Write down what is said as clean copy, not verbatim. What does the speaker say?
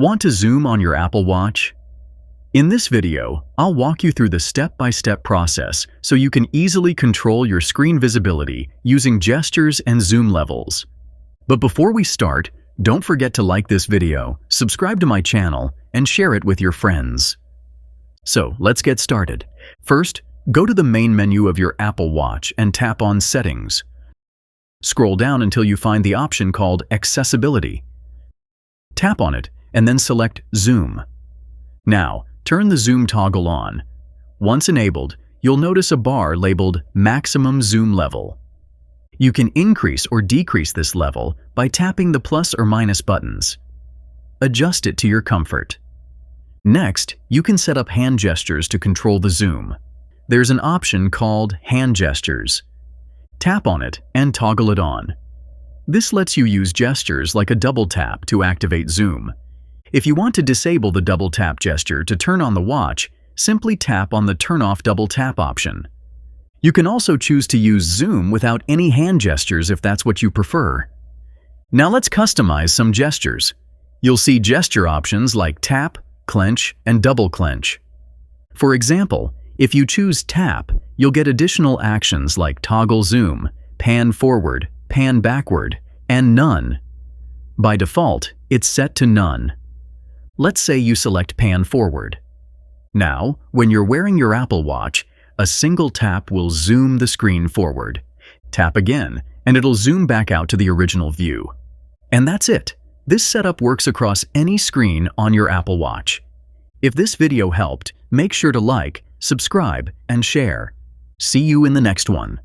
Want to zoom on your Apple Watch? In this video, I'll walk you through the step-by-step process so you can easily control your screen visibility using gestures and zoom levels. But before we start, don't forget to like this video, subscribe to my channel, and share it with your friends. So, let's get started. First, go to the main menu of your Apple Watch and tap on Settings. Scroll down until you find the option called Accessibility. Tap on it and then select Zoom. Now, turn the zoom toggle on. Once enabled, you'll notice a bar labeled Maximum Zoom Level. You can increase or decrease this level by tapping the plus or minus buttons. Adjust it to your comfort. Next, you can set up hand gestures to control the zoom. There's an option called Hand Gestures. Tap on it and toggle it on. This lets you use gestures like a double tap to activate zoom. If you want to disable the double tap gesture to turn on the watch, simply tap on the Turn Off Double Tap option. You can also choose to use zoom without any hand gestures if that's what you prefer. Now let's customize some gestures. You'll see gesture options like tap, clench, and double clench. For example, if you choose tap, you'll get additional actions like toggle zoom, pan forward, pan backward, and none. By default, it's set to none. Let's say you select pan forward. Now, when you're wearing your Apple Watch, a single tap will zoom the screen forward. Tap again, and it'll zoom back out to the original view. And that's it. This setup works across any screen on your Apple Watch. If this video helped, make sure to like, subscribe, and share. See you in the next one.